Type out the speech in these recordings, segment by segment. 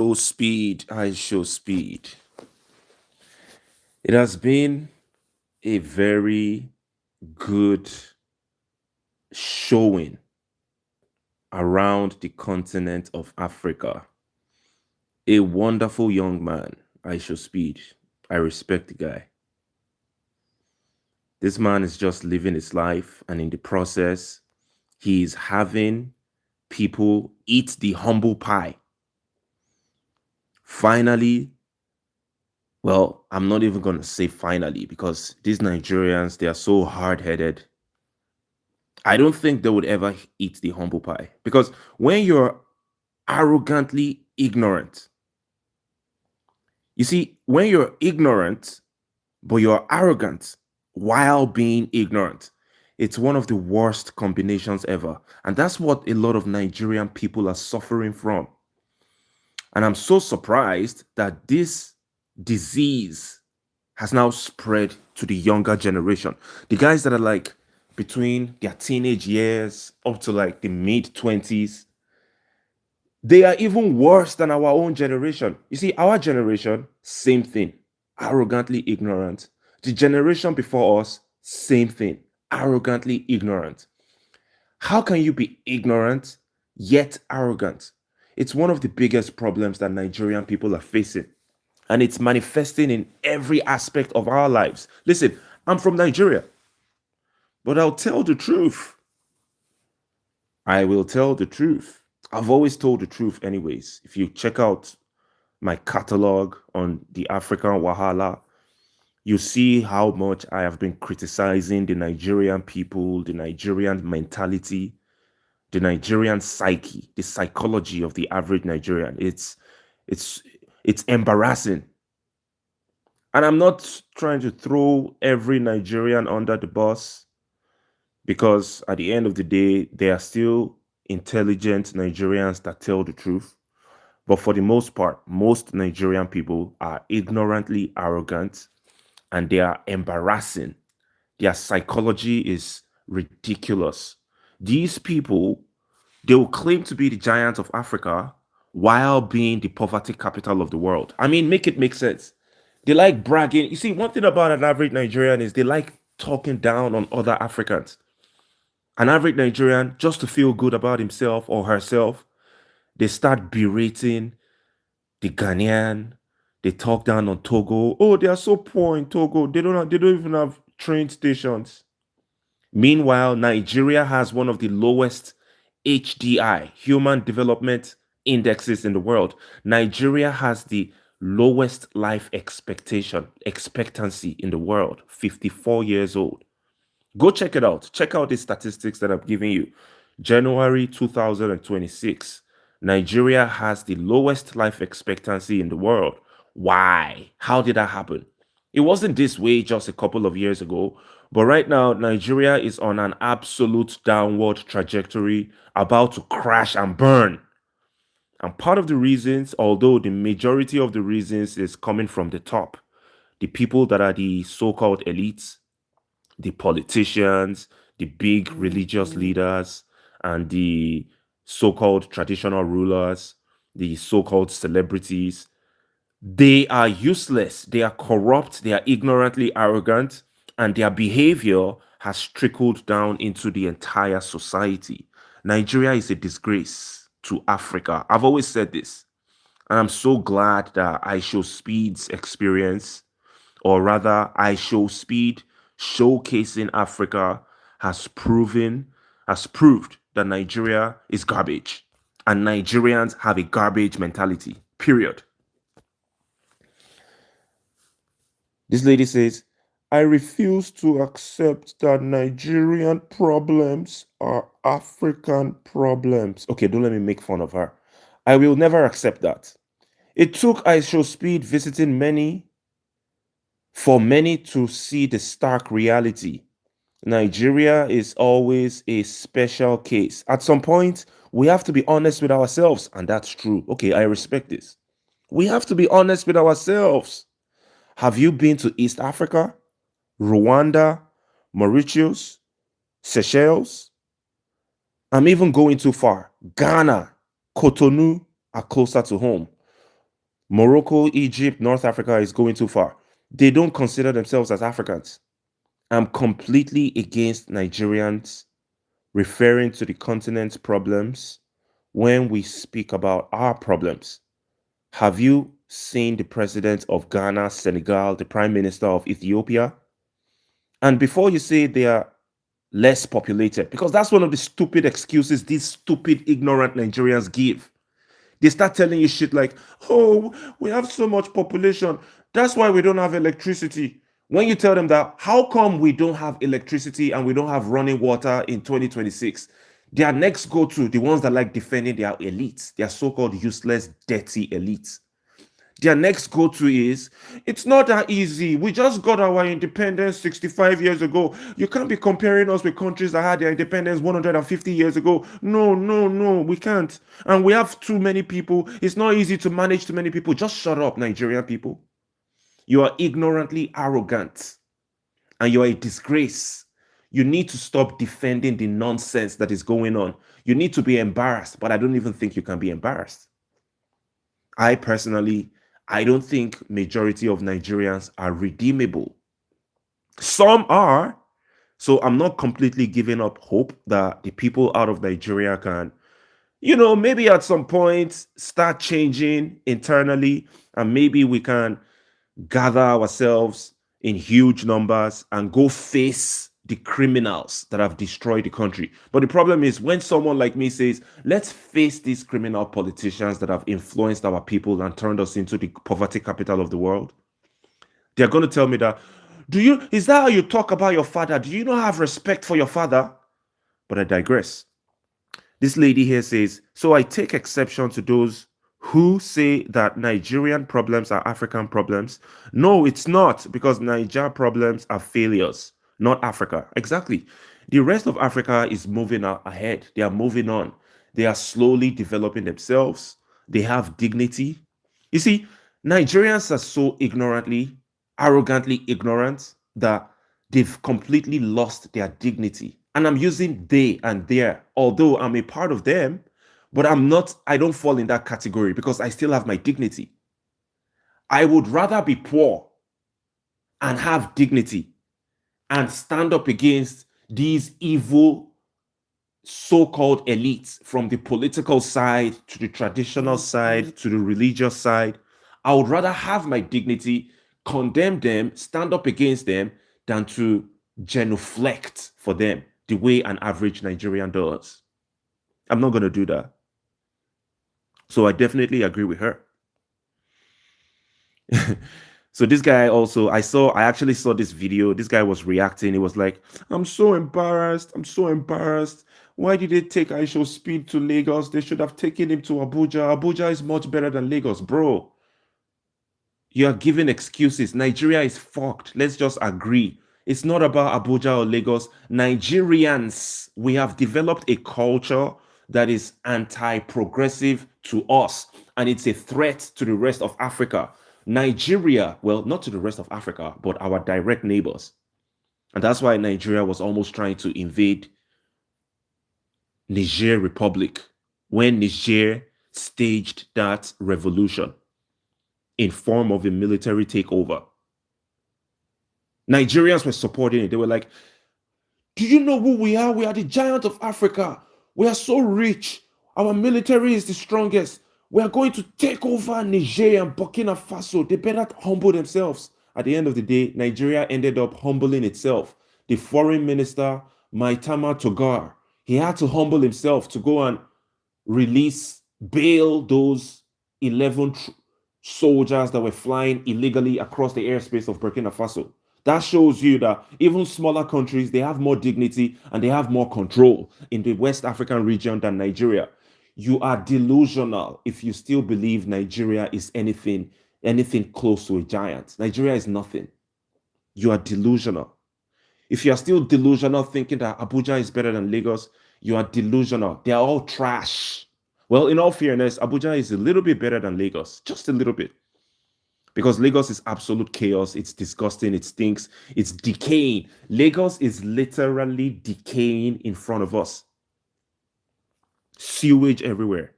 I show speed. It has been a very good showing around the continent of Africa. A wonderful young man, Ishowspeed. I respect the guy. This man is just living his life, and in the process, he's having people eat the humble pie. Finally, well, I'm not even going to say finally because these Nigerians, they are so hard headed. I don't think they would ever eat the humble pie because when you're arrogantly ignorant, you see, when you're ignorant, but you're arrogant while being ignorant, it's one of the worst combinations ever. And that's what a lot of Nigerian people are suffering from. And I'm so surprised that this disease has now spread to the younger generation. The guys that are like between their teenage years up to like the mid 20s, they are even worse than our own generation. You see, our generation, same thing, arrogantly ignorant. The generation before us, same thing, arrogantly ignorant. How can you be ignorant yet arrogant? It's one of the biggest problems that Nigerian people are facing. And it's manifesting in every aspect of our lives. Listen, I'm from Nigeria, but I'll tell the truth. I will tell the truth. I've always told the truth, anyways. If you check out my catalog on the African Wahala, you see how much I have been criticizing the Nigerian people, the Nigerian mentality, the Nigerian psyche, the psychology of the average Nigerian. It's it's embarrassing. And I'm not trying to throw every Nigerian under the bus because at the end of the day, they are still intelligent Nigerians that tell the truth. But for the most part, most Nigerian people are ignorantly arrogant and they are embarrassing. Their psychology is ridiculous. These people, they will claim to be the giant of Africa while being the poverty capital of the world. I mean, make it make sense. They like bragging. You see, one thing about an average Nigerian is they like talking down on other Africans. An average Nigerian, just to feel good about himself or herself, they start berating the Ghanaian. They talk down on Togo. Oh, they are so poor in Togo. They don't even have train stations. Meanwhile, Nigeria has one of the lowest HDI, Human Development Indexes in the world. Nigeria has the lowest life expectancy in the world, 54 years old. Go check it out. Check out the statistics that I'm giving you. January 2026, Nigeria has the lowest life expectancy in the world. Why? How did that happen? It wasn't this way just a couple of years ago, but right now, Nigeria is on an absolute downward trajectory, about to crash and burn. And part of the reasons, although the majority of the reasons is coming from the top, the people that are the so called elites, the politicians, the big religious leaders, and the so called traditional rulers, the so called celebrities, they are useless, they are corrupt, they are ignorantly arrogant, and their behavior has trickled down into the entire society. Nigeria is a disgrace to Africa. I've always said this, and I'm so glad that I show Speed's experience, or rather, I show Speed showcasing Africa has proved that Nigeria is garbage, and Nigerians have a garbage mentality. Period. This lady says, I refuse to accept that Nigerian problems are African problems. Okay, don't let me make fun of her. I will never accept that. It took I Show Speed visiting many for many to see the stark reality. Nigeria is always a special case. At some point, we have to be honest with ourselves, and that's true. Okay, I respect this. We have to be honest with ourselves. Have you been to East Africa, Rwanda, Mauritius, Seychelles? I'm even going too far. Ghana, Cotonou are closer to home. Morocco, Egypt, North Africa is going too far. They don't consider themselves as Africans. I'm completely against Nigerians referring to the continent's problems when we speak about our problems. Have you seen the president of Ghana, Senegal, the prime minister of Ethiopia? And before you say they are less populated, because that's one of the stupid excuses these stupid, ignorant Nigerians give. They start telling you shit like, oh, we have so much population. That's why we don't have electricity. When you tell them that, how come we don't have electricity and we don't have running water in 2026? Their next go to, the ones that like defending their elites, their so called useless, dirty elites. Their next go to is, it's not that easy. We just got our independence 65 years ago. You can't be comparing us with countries that had their independence 150 years ago. No, no, no, we can't. And we have too many people. It's not easy to manage too many people. Just shut up, Nigerian people. You are ignorantly arrogant and you are a disgrace. You need to stop defending the nonsense that is going on. You need to be embarrassed, but I don't even think you can be embarrassed. I personally, I don't think majority of Nigerians are redeemable. Some are. So I'm not completely giving up hope that the people out of Nigeria can, maybe at some point start changing internally and maybe we can gather ourselves in huge numbers and go face the criminals that have destroyed the country. But the problem is when someone like me says, let's face these criminal politicians that have influenced our people and turned us into the poverty capital of the world, they're going to tell me that, is that how you talk about your father? Do you not have respect for your father? But I digress. This lady here says, so I take exception to those who say that Nigerian problems are African problems. No, it's not, because Niger problems are failures, not Africa. Exactly. The rest of Africa is moving ahead. They are moving on. They are slowly developing themselves. They have dignity. You see, Nigerians are so arrogantly ignorant that they've completely lost their dignity. And I'm using they and their, although I'm a part of them, but I don't fall in that category because I still have my dignity. I would rather be poor and have dignity and stand up against these evil so-called elites from the political side to the traditional side to the religious side. I would rather have my dignity, condemn them, stand up against them, than to genuflect for them the way an average Nigerian does. I'm not going to do that. So I definitely agree with her. So this guy also, I actually saw this video. This guy was reacting. He was like, I'm so embarrassed. I'm so embarrassed. Why did they take Ishowspeed to Lagos? They should have taken him to Abuja. Abuja is much better than Lagos. Bro, you are giving excuses. Nigeria is fucked. Let's just agree. It's not about Abuja or Lagos. Nigerians, we have developed a culture that is anti-progressive to us, and it's a threat to the rest of Africa. Nigeria, well, not to the rest of Africa, but our direct neighbors. And that's why Nigeria was almost trying to invade Niger Republic when Niger staged that revolution in form of a military takeover. Nigerians were supporting it. They were like, do you know who we are? We are the giant of Africa. We are so rich. Our military is the strongest. We are going to take over Niger and Burkina Faso. They better humble themselves. At the end of the day, Nigeria ended up humbling itself. The foreign minister, Maitama Togar, he had to humble himself to go and bail those 11 soldiers that were flying illegally across the airspace of Burkina Faso. That shows you that even smaller countries, they have more dignity and they have more control in the West African region than Nigeria. You are delusional if you still believe Nigeria is anything close to a giant. Nigeria is nothing. You are delusional. If you are still delusional thinking that Abuja is better than Lagos, you are delusional. They are all trash. Well, in all fairness, Abuja is a little bit better than Lagos, just a little bit. Because Lagos is absolute chaos. It's disgusting. It stinks. It's decaying. Lagos is literally decaying in front of us. Sewage everywhere.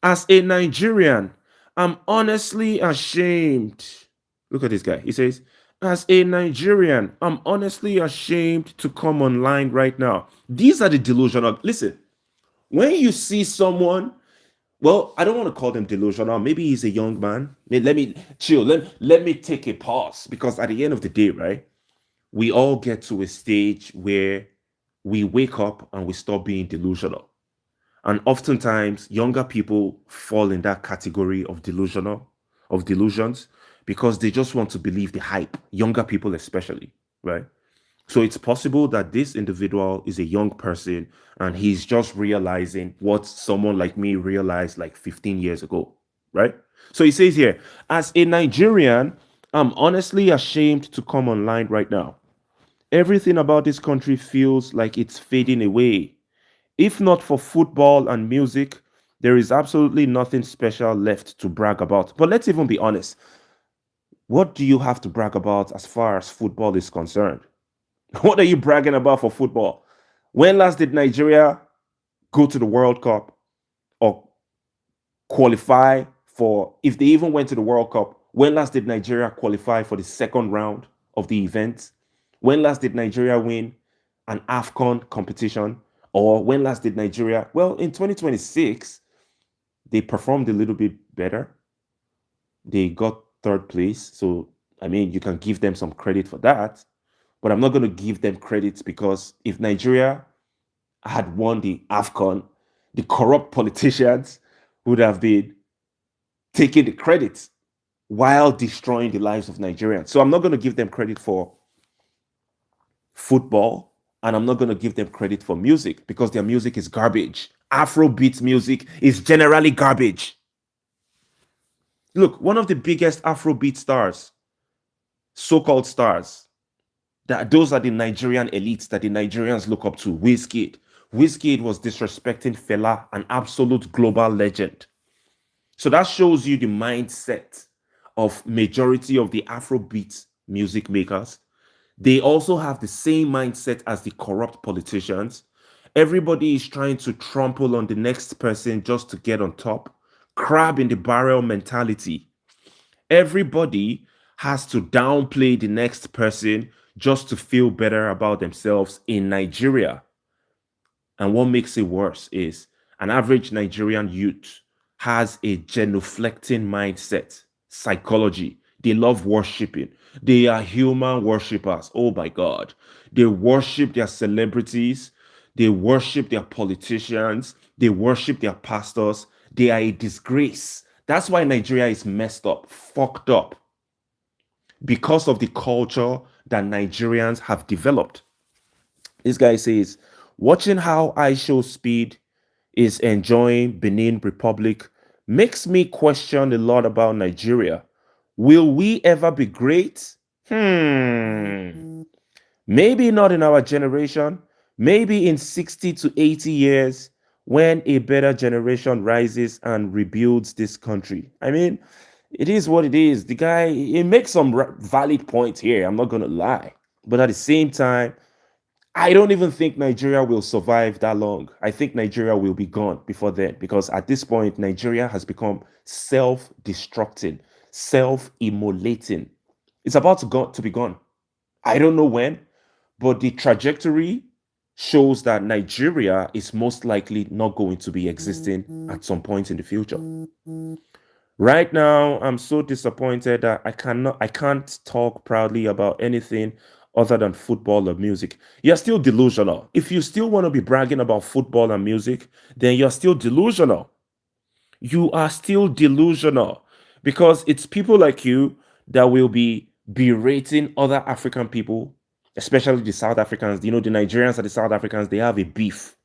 As a Nigerian, I'm honestly ashamed. Look at this guy. He says, as a Nigerian, I'm honestly ashamed to come online right now. These are the delusional. Listen, when you see someone, well, I don't want to call them delusional. Maybe he's a young man. Let me chill. Let me take a pause because at the end of the day, right, we all get to a stage where we wake up and we stop being delusional. And oftentimes, younger people fall in that category of delusions, because they just want to believe the hype, younger people especially, right? So it's possible that this individual is a young person and he's just realizing what someone like me realized like 15 years ago, right? So he says here, as a Nigerian, I'm honestly ashamed to come online right now. Everything about this country feels like it's fading away. If not for football and music, there is absolutely nothing special left to brag about. But let's even be honest. What do you have to brag about as far as football is concerned? What are you bragging about for football? When last did Nigeria go to the World Cup or qualify for, if they even went to the World Cup, when last did Nigeria qualify for the second round of the event? When last did Nigeria win an AFCON competition? Or when last did Nigeria? Well, in 2026, they performed a little bit better. They got third place. So, I mean, you can give them some credit for that. But I'm not going to give them credit because if Nigeria had won the AFCON, the corrupt politicians would have been taking the credit while destroying the lives of Nigerians. So I'm not going to give them credit for football, and I'm not going to give them credit for music because their music is garbage. Afrobeat music is generally garbage. Look, one of the biggest Afrobeat stars, so-called stars, that those are the Nigerian elites that the Nigerians look up to. Wizkid. Wizkid was disrespecting Fela, an absolute global legend. So that shows you the mindset of majority of the Afrobeat music makers. They also have the same mindset as the corrupt politicians. Everybody is trying to trample on the next person just to get on top. Crab in the barrel mentality. Everybody has to downplay the next person just to feel better about themselves in Nigeria. And what makes it worse is an average Nigerian youth has a genuflecting mindset, psychology. They love worshiping. They are human worshippers. Oh my God. They worship their celebrities. They worship their politicians. They worship their pastors. They are a disgrace. That's why Nigeria is messed up, fucked up, because of the culture that Nigerians have developed. This guy says, watching how Ishowspeed is enjoying Benin Republic makes me question a lot about Nigeria. Will we ever be great? Maybe not in our generation. Maybe in 60 to 80 years when a better generation rises and rebuilds this country. I mean, it is what it is. The guy, he makes some valid points here. I'm not going to lie. But at the same time, I don't even think Nigeria will survive that long. I think Nigeria will be gone before then because at this point, Nigeria has become self destructing, self immolating. It's about to be gone. I don't know when, but the trajectory shows that Nigeria is most likely not going to be existing at some point in the future. Right now, I'm so disappointed that I can't talk proudly about anything other than football or music. You're still delusional. If you still want to be bragging about football and music, then you're still delusional. You are still delusional because it's people like you that will be berating other African people, especially the South Africans. You know, the Nigerians and the South Africans, they have a beef.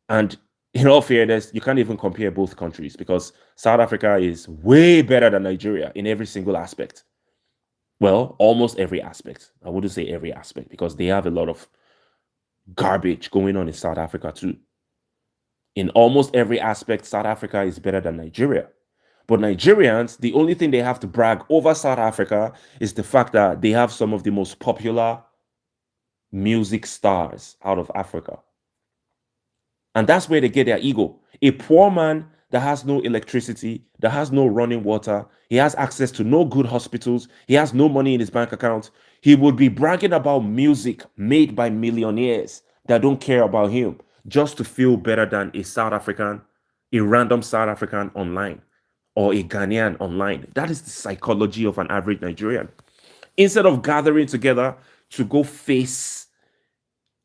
And in all fairness, you can't even compare both countries because South Africa is way better than Nigeria in every single aspect. Well, almost every aspect. I wouldn't say every aspect because they have a lot of garbage going on in South Africa too. In almost every aspect, South Africa is better than Nigeria. But Nigerians, the only thing they have to brag over South Africa is the fact that they have some of the most popular music stars out of Africa. And that's where they get their ego. A poor man that has no electricity, that has no running water, he has access to no good hospitals, he has no money in his bank account, he would be bragging about music made by millionaires that don't care about him just to feel better than a South African, a random South African online or a Ghanaian online. That is the psychology of an average Nigerian. Instead of gathering together to go face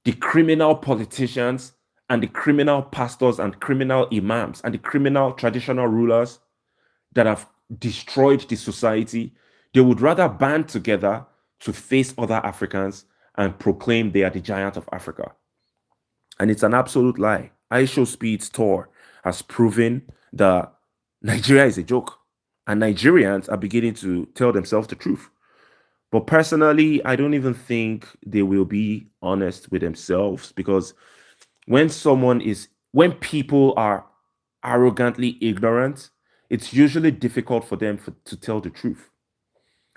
the criminal politicians and the criminal pastors and criminal imams and the criminal traditional rulers that have destroyed the society, they would rather band together to face other Africans and proclaim they are the giant of Africa. And it's an absolute lie. Ishowspeed's tour has proven that Nigeria is a joke. And Nigerians are beginning to tell themselves the truth. But personally, I don't even think they will be honest with themselves, because when people are arrogantly ignorant, it's usually difficult for them to tell the truth.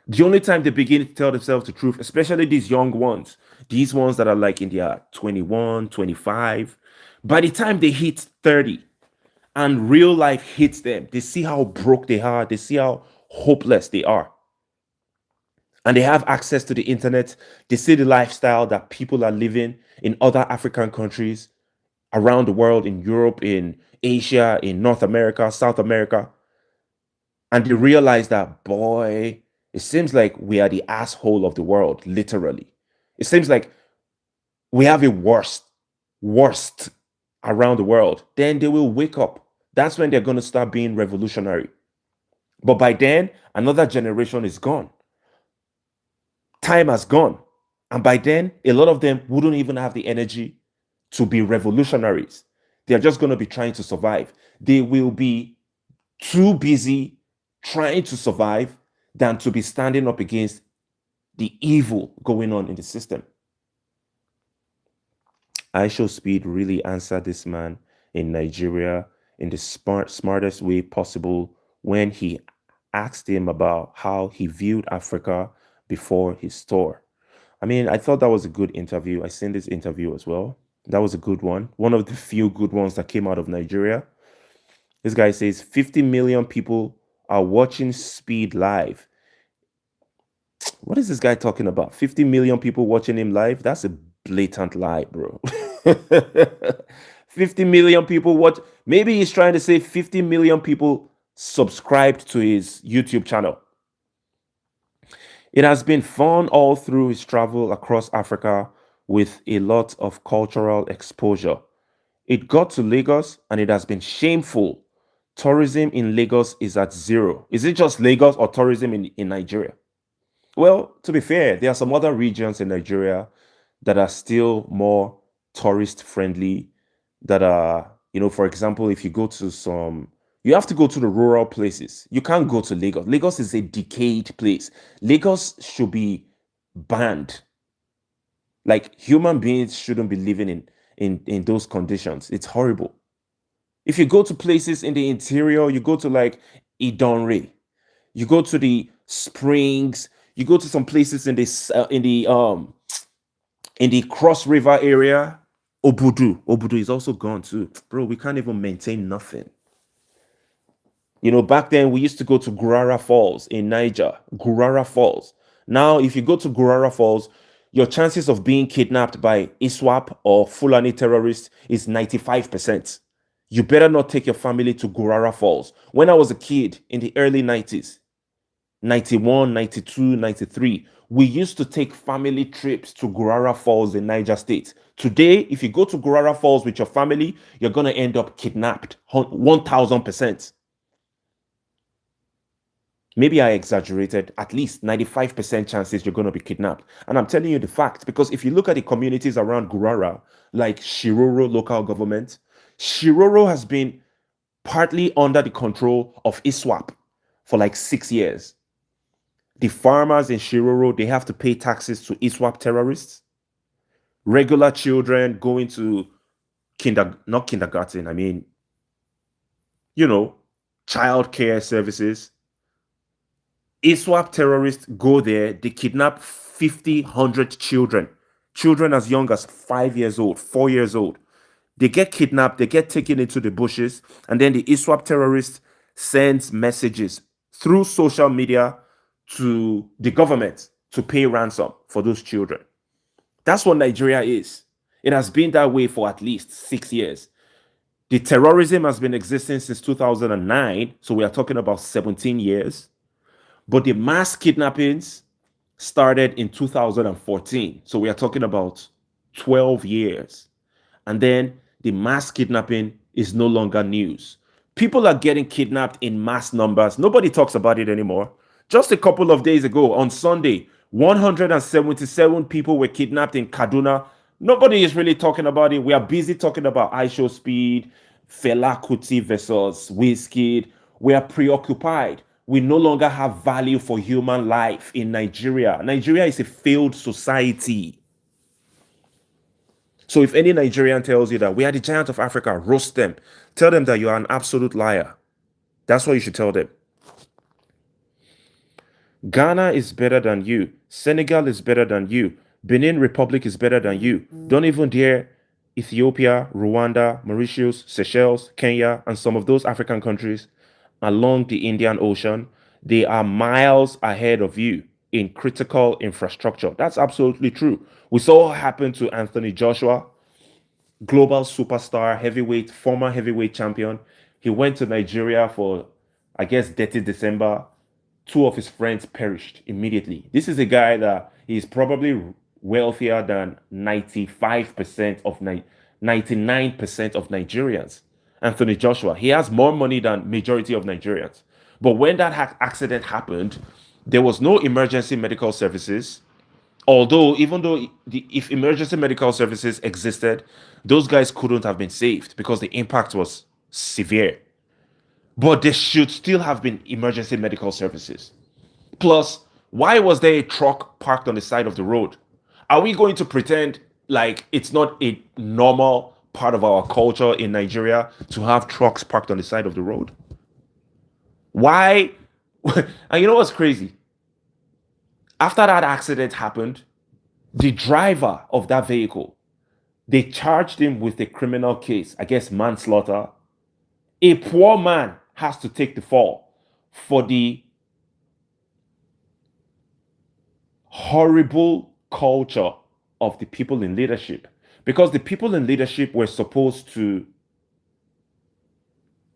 The only time they begin to tell themselves the truth, especially these young ones, these ones that are like in their 21, 25, by the time they hit 30 and real life hits them, they see how broke they are, they see how hopeless they are. And they have access to the internet. They see the lifestyle that people are living in other African countries around the world, in Europe, in Asia, in North America, South America. And they realize that, boy, it seems like we are the asshole of the world, literally. It seems like we have a worst around the world. Then they will wake up. That's when they're going to start being revolutionary. But by then, another generation is gone. Time has gone. And by then, a lot of them wouldn't even have the energy to be revolutionaries. They're just going to be trying to survive. They will be too busy trying to survive than to be standing up against the evil going on in the system. Ishowspeed really answered this man in Nigeria in the smartest way possible when he asked him about how he viewed Africa before his tour. I mean, I thought that was a good interview. I seen this interview as well. That was a good one. One of the few good ones that came out of Nigeria. This guy says 50 million people are watching Speed live. What is this guy talking about? 50 million people watching him live? That's a blatant lie, bro. 50 million people watch. Maybe he's trying to say 50 million people subscribed to his YouTube channel. It has been fun all through his travel across Africa with a lot of cultural exposure. It got to Lagos and it has been shameful. Tourism in Lagos is at zero. Is it just Lagos or tourism in Nigeria? Well, to be fair, there are some other regions in Nigeria that are still more tourist friendly, that are, for example, if you go to you have to go to the rural places. You can't go to Lagos. Lagos is a decayed place. Lagos should be banned. Like, human beings shouldn't be living in those conditions. It's horrible. If you go to places in the interior, you go to like Idonre, you go to the springs, you go to some places in this in the Cross River area. Obudu is also gone too, bro. We can't even maintain nothing. Back then we used to go to Gurara Falls in Niger. Gurara Falls. Now, if you go to Gurara Falls, your chances of being kidnapped by ISWAP or Fulani terrorists is 95%. You better not take your family to Gurara Falls. When I was a kid in the early 90s, 91, 92, 93, we used to take family trips to Gurara Falls in Niger State. Today, if you go to Gurara Falls with your family, you're going to end up kidnapped 1000%. Maybe I exaggerated. At least 95% chances you're going to be kidnapped. And I'm telling you the fact, because if you look at the communities around Gurara, like Shiroro local government, Shiroro has been partly under the control of ISWAP for like 6 years. The farmers in Shiroro, they have to pay taxes to ISWAP terrorists. Regular children going to not kindergarten, I mean, child care services. ISWAP terrorists go there, they kidnap 50, 100 children as young as 5 years old, 4 years old. They get kidnapped, they get taken into the bushes, and then the ISWAP terrorist sends messages through social media to the government to pay ransom for those children. That's what Nigeria is. It has been that way for at least 6 years. The terrorism has been existing since 2009, so we are talking about 17 years. But the mass kidnappings started in 2014, so we are talking about 12 years. And then the mass kidnapping is no longer news. People are getting kidnapped in mass numbers. Nobody talks about it anymore. Just a couple of days ago, on Sunday, 177 people were kidnapped in Kaduna. Nobody is really talking about it. We are busy talking about Ishowspeed, Fela Kuti versus Wizkid. We are preoccupied. We no longer have value for human life in Nigeria. Nigeria is a failed society. So if any Nigerian tells you that we are the giant of Africa, roast them. Tell them that you are an absolute liar. That's what you should tell them. Ghana is better than you. Senegal is better than you. Benin Republic is better than you. Don't even dare Ethiopia, Rwanda, Mauritius, Seychelles, Kenya, and some of those African countries along the Indian Ocean. They are miles ahead of you in critical infrastructure. That's absolutely true. We saw what happened to Anthony Joshua, global superstar, heavyweight, former heavyweight champion. He went to Nigeria for, I guess, 30 December. Two of his friends perished immediately. This is a guy that is probably wealthier than 95% of 99% of Nigerians. Anthony Joshua, he has more money than majority of Nigerians. But when that accident happened, there was no emergency medical services. Although, even though if emergency medical services existed, those guys couldn't have been saved because the impact was severe. But there should still have been emergency medical services. Plus, why was there a truck parked on the side of the road? Are we going to pretend like it's not a normal part of our culture in Nigeria to have trucks parked on the side of the road? Why? And you know what's crazy? After that accident happened, the driver of that vehicle, they charged him with a criminal case, I guess manslaughter. A poor man has to take the fall for the horrible culture of the people in leadership. Because the people in leadership were supposed to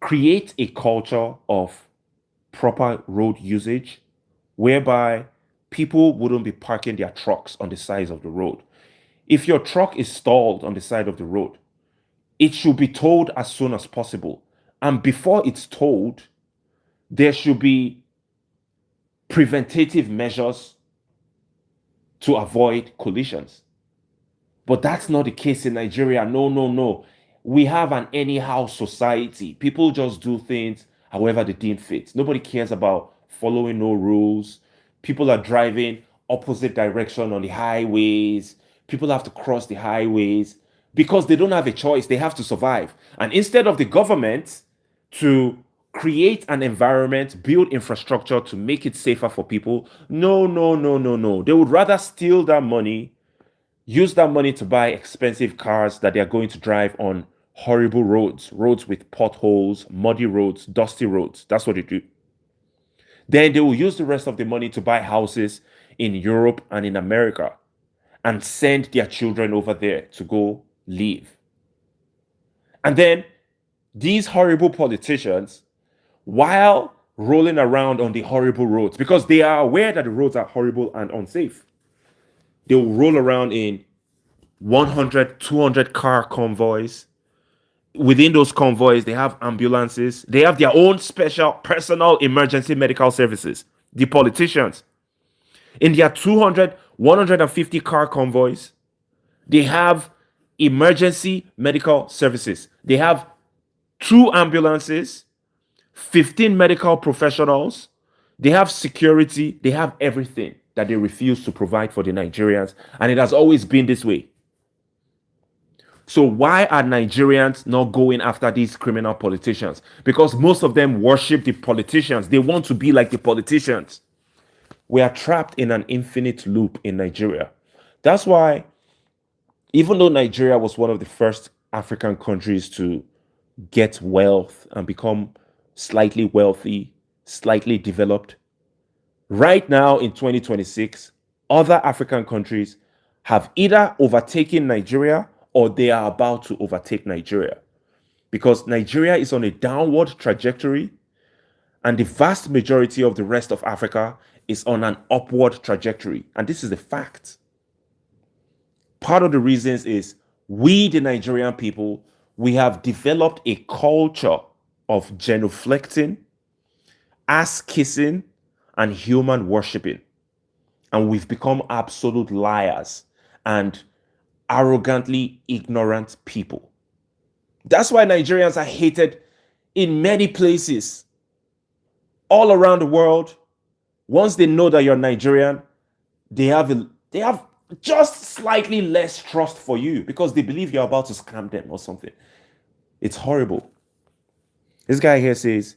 create a culture of proper road usage whereby people wouldn't be parking their trucks on the sides of the road. If your truck is stalled on the side of the road, it should be towed as soon as possible. And before it's towed, there should be preventative measures to avoid collisions. But that's not the case in Nigeria. No, no, no. We have an anyhow society. People just do things however they deem fit. Nobody cares about following no rules. People are driving opposite direction on the highways. People have to cross the highways because they don't have a choice. They have to survive. And instead of the government to create an environment, build infrastructure to make it safer for people, no, no, no, no, no. They would rather steal that money, use that money to buy expensive cars that they are going to drive on horrible roads, roads with potholes, muddy roads, dusty roads. That's what they do. Then they will use the rest of the money to buy houses in Europe and in America and send their children over there to go live. And then these horrible politicians, while rolling around on the horrible roads, because they are aware that the roads are horrible and unsafe, they will roll around in 100, 200 car convoys. Within those convoys, they have ambulances. They have their own special personal emergency medical services. The politicians, in their 200, 150 car convoys, they have emergency medical services. They have 2 ambulances, 15 medical professionals. They have security. They have everything that they refuse to provide for the Nigerians. And it has always been this way. So why are Nigerians not going after these criminal politicians? Because most of them worship the politicians. They want to be like the politicians. We are trapped in an infinite loop in Nigeria. That's why, even though Nigeria was one of the first African countries to get wealth and become slightly wealthy, slightly developed. Right now in 2026, other African countries have either overtaken Nigeria or they are about to overtake Nigeria because Nigeria is on a downward trajectory and the vast majority of the rest of Africa is on an upward trajectory. And this is a fact. Part of the reasons is we, the Nigerian people, we have developed a culture of genuflecting, ass kissing, and human worshiping. And we've become absolute liars and arrogantly ignorant people. That's why Nigerians are hated in many places all around the world. Once they know that you're Nigerian, they have just slightly less trust for you because they believe you're about to scam them or something. It's horrible. This guy here says,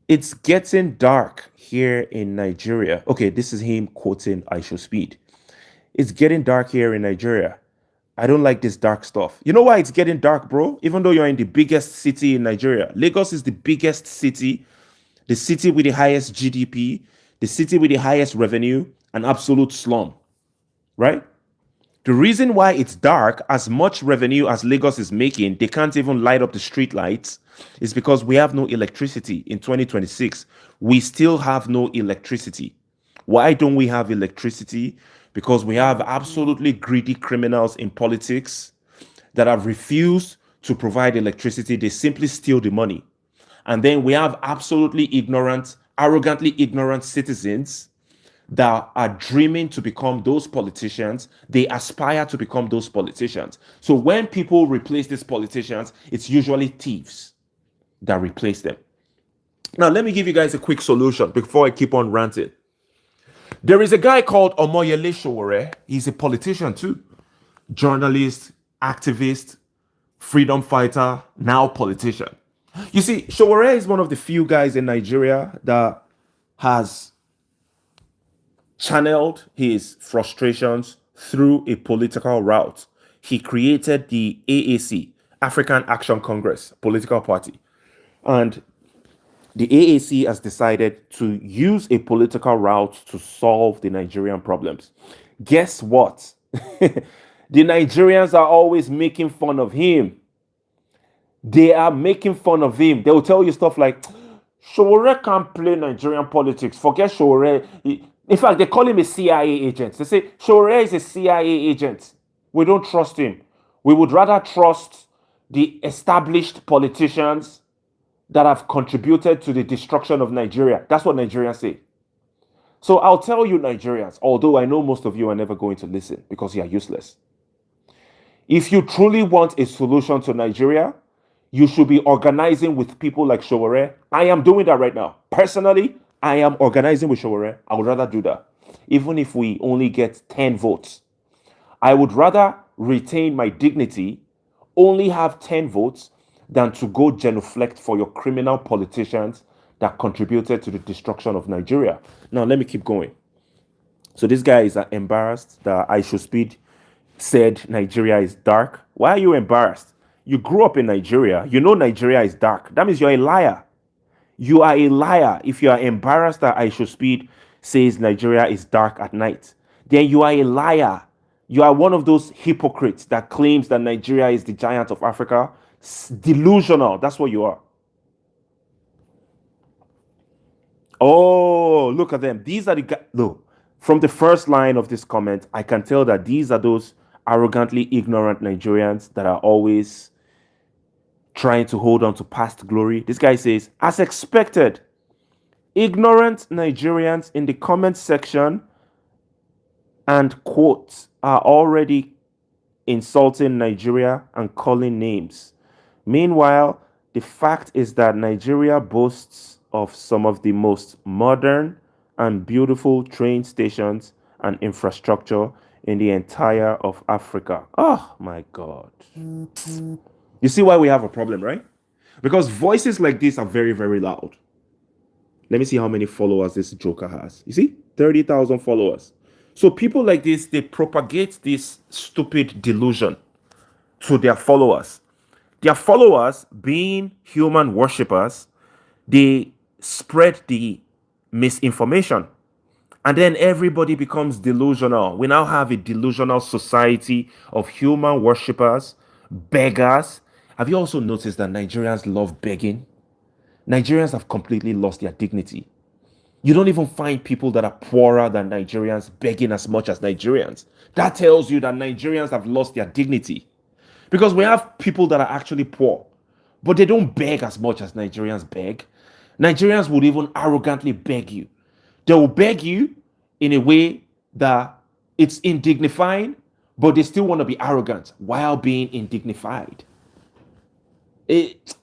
it's getting dark here in Nigeria. Okay, this is him quoting Ishowspeed. It's getting dark here in Nigeria. I don't like this dark stuff. You know why it's getting dark, bro? Even though you're in the biggest city in Nigeria. Lagos is the biggest city, the city with the highest GDP, the city with the highest revenue, an absolute slum, right? The reason why it's dark, as much revenue as Lagos is making, they can't even light up the street lights, is because we have no electricity in 2026. We still have no electricity. Why don't we have electricity? Because we have absolutely greedy criminals in politics that have refused to provide electricity. They simply steal the money. And then we have absolutely ignorant, arrogantly ignorant citizens that are dreaming to become those politicians. They aspire to become those politicians. So when people replace these politicians, it's usually thieves that replace them. Now, let me give you guys a quick solution before I keep on ranting. There is a guy called Omoyele Sowore. He's a politician too. Journalist, activist, freedom fighter, now politician. You see, Sowore is one of the few guys in Nigeria that has channeled his frustrations through a political route. He created the AAC, African Action Congress, political party. And the AAC has decided to use a political route to solve the Nigerian problems. Guess what? The Nigerians are always making fun of him. They are making fun of him. They will tell you stuff like, Sowore can't play Nigerian politics. Forget Sowore. In fact, they call him a CIA agent. They say, Sowore is a CIA agent. We don't trust him. We would rather trust the established politicians that have contributed to the destruction of Nigeria. That's what Nigerians say. So I'll tell you, Nigerians, although I know most of you are never going to listen because you are useless. If you truly want a solution to Nigeria, you should be organizing with people like Sowore. I am doing that right now. Personally, I am organizing with Sowore. I would rather do that. Even if we only get 10 votes. I would rather retain my dignity, only have 10 votes, than to go genuflect for your criminal politicians that contributed to the destruction of Nigeria. Now, let me keep going. So this guy is embarrassed that Ishowspeed said Nigeria is dark. Why are you embarrassed? You grew up in Nigeria. You know Nigeria is dark. That means you're a liar. You are a liar if you are embarrassed that Ishowspeed says Nigeria is dark at night. Then you are a liar. You are one of those hypocrites that claims that Nigeria is the giant of Africa. Delusional. That's what you are. Oh, look at them. These are the guys. Look, from the first line of this comment, I can tell that these are those arrogantly ignorant Nigerians that are always trying to hold on to past glory. This guy says, as expected, ignorant Nigerians in the comment section and quotes are already insulting Nigeria and calling names. Meanwhile, the fact is that Nigeria boasts of some of the most modern and beautiful train stations and infrastructure in the entire of Africa. Oh my God. You see why we have a problem, right? Because voices like this are very, very loud. Let me see how many followers this joker has. You see? 30,000 followers. So people like this, they propagate this stupid delusion to their followers. Their followers, being human worshippers, they spread the misinformation. And then everybody becomes delusional. We now have a delusional society of human worshippers, beggars. Have you also noticed that Nigerians love begging? Nigerians have completely lost their dignity. You don't even find people that are poorer than Nigerians begging as much as Nigerians. That tells you that Nigerians have lost their dignity. Because we have people that are actually poor, but they don't beg as much as Nigerians beg. Nigerians would even arrogantly beg you. They will beg you in a way that it's indignifying, but they still want to be arrogant while being indignified. It,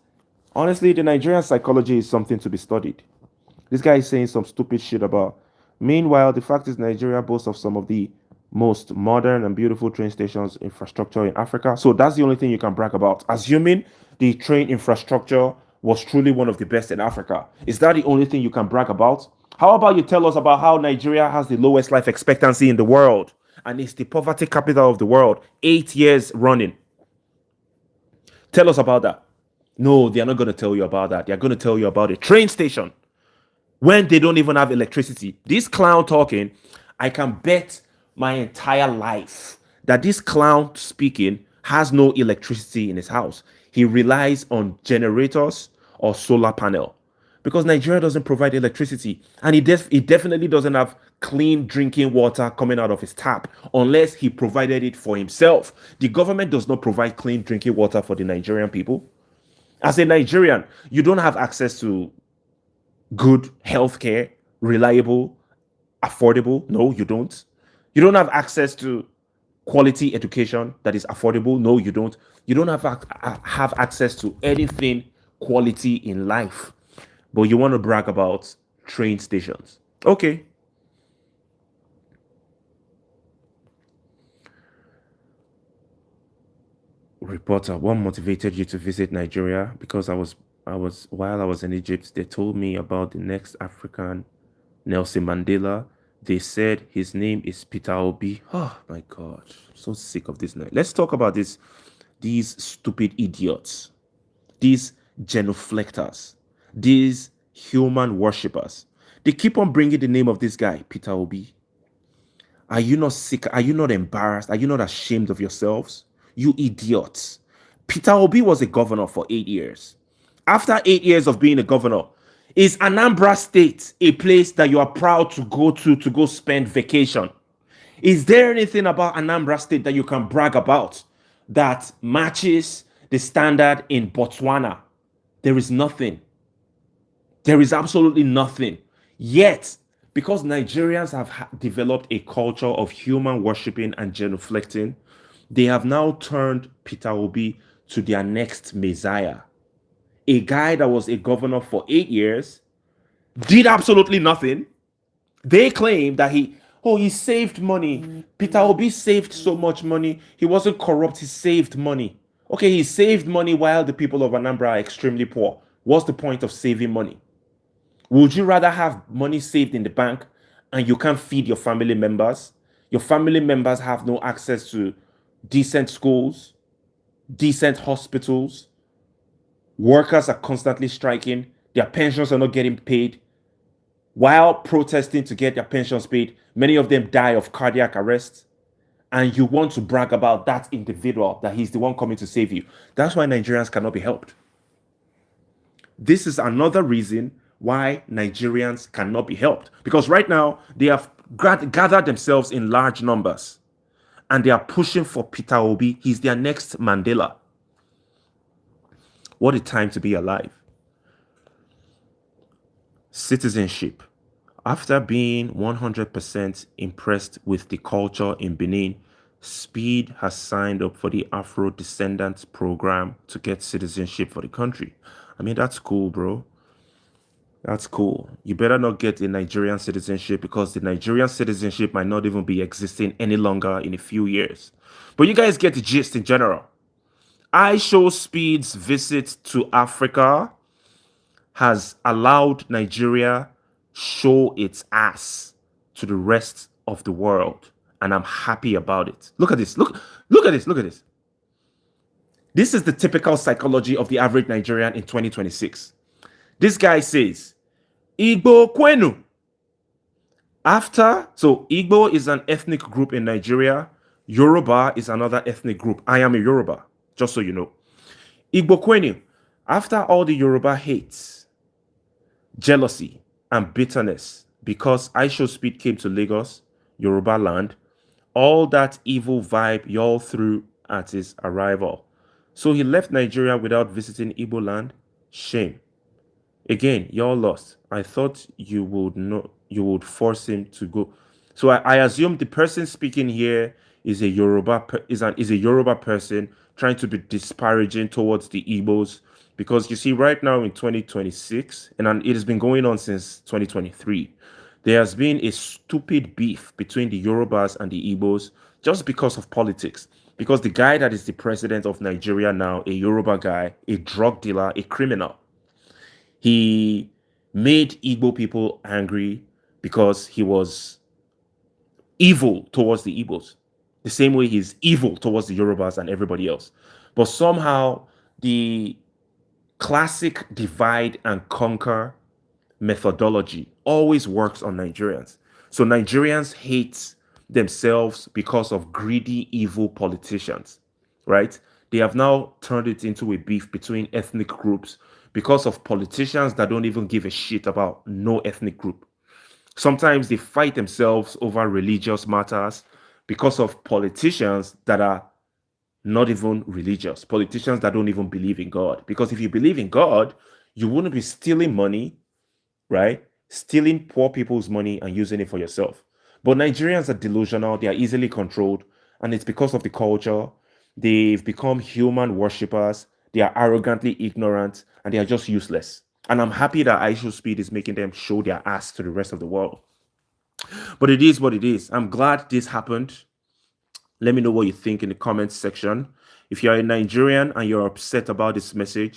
honestly, the Nigerian psychology is something to be studied. This guy is saying some stupid shit about. Meanwhile, the fact is Nigeria boasts of some of the most modern and beautiful train stations infrastructure in Africa. So that's the only thing you can brag about. Assuming the train infrastructure was truly one of the best in Africa. Is that the only thing you can brag about? How about you tell us about how Nigeria has the lowest life expectancy in the world and it's the poverty capital of the world, 8 years running? Tell us about that. No, they are not going to tell you about that. They are going to tell you about a train station when they don't even have electricity. This clown talking, I can bet my entire life that this clown speaking has no electricity in his house. He relies on generators or solar panel because Nigeria doesn't provide electricity, and he definitely doesn't have clean drinking water coming out of his tap unless he provided it for himself. The government does not provide clean drinking water for the Nigerian people. As a Nigerian, you don't have access to good healthcare, reliable, affordable. No, you don't. You don't have access to quality education that is affordable. No, you don't. You don't have access to anything quality in life. But you want to brag about train stations. Okay. Reporter, what motivated you to visit Nigeria? Because while I was in Egypt, they told me about the next African Nelson Mandela. They said his name is Peter Obi. Oh my God, I'm so sick of this night. Let's talk about these stupid idiots, these genuflectors, these human worshippers. They keep on bringing the name of this guy, Peter Obi. Are you not sick? Are you not embarrassed? Are you not ashamed of yourselves? You idiots. Peter Obi was a governor for 8 years. After 8 years of being a governor, is Anambra State a place that you are proud to go spend vacation? Is there anything about Anambra State that you can brag about that matches the standard in Botswana? There is nothing. There is absolutely nothing. Yet, because Nigerians have developed a culture of human worshipping and genuflecting, they have now turned Peter Obi to their next messiah. A guy that was a governor for 8 years, did absolutely nothing. They claim that he saved money. Peter Obi saved so much money. He wasn't corrupt, he saved money. Okay, he saved money while the people of Anambra are extremely poor. What's the point of saving money? Would you rather have money saved in the bank and you can't feed your family members? Your family members have no access to decent schools, decent hospitals. Workers are constantly striking. Their pensions are not getting paid. While protesting to get their pensions paid, many of them die of cardiac arrest. And you want to brag about that individual, that he's the one coming to save you. That's why Nigerians cannot be helped. This is another reason why Nigerians cannot be helped. Because right now, they have gathered themselves in large numbers and they are pushing for Peter Obi. He's their next Mandela. What a time to be alive. Citizenship. After being 100% impressed with the culture in Benin, Speed has signed up for the Afro Descendants program to get citizenship for the country. I mean, that's cool, bro. That's cool. You better not get a Nigerian citizenship because the Nigerian citizenship might not even be existing any longer in a few years. But you guys get the gist in general. Ishowspeed's visit to Africa has allowed Nigeria show its ass to the rest of the world, and I'm happy about it. Look at this. Look at this. Look at this. This is the typical psychology of the average Nigerian in 2026. This guy says, Igbo Kwenu. So Igbo is an ethnic group in Nigeria. Yoruba is another ethnic group. I am a Yoruba, just so you know. Igbo Kwenu. After all the Yoruba hates, jealousy, and bitterness because Ishowspeed came to Lagos, Yoruba land, all that evil vibe y'all threw at his arrival. So he left Nigeria without visiting Igbo land. Shame. Again, y'all lost. I thought you would force him to go. So I assume the person speaking here is a is a Yoruba person trying to be disparaging towards the Igbos, because you see right now in 2026, and it has been going on since 2023, there has been a stupid beef between the Yorubas and the Igbos just because of politics. Because the guy that is the president of Nigeria now, a Yoruba guy, a drug dealer, a criminal, he made Igbo people angry because he was evil towards the Igbos, the same way he's evil towards the Yorubas and everybody else. But somehow the classic divide and conquer methodology always works on Nigerians. So Nigerians hate themselves because of greedy, evil politicians, right? They have now turned it into a beef between ethnic groups because of politicians that don't even give a shit about no ethnic group. Sometimes they fight themselves over religious matters because of politicians that are not even religious, politicians that don't even believe in God. Because if you believe in God, you wouldn't be stealing money, right? Stealing poor people's money and using it for yourself. But Nigerians are delusional, they are easily controlled, and it's because of the culture. They've become human worshippers, they are arrogantly ignorant, and they are just useless. And I'm happy that Ishowspeed is making them show their ass to the rest of the world. But it is what it is. I'm glad this happened. Let me know what you think in the comments section. If you're a Nigerian and you're upset about this message,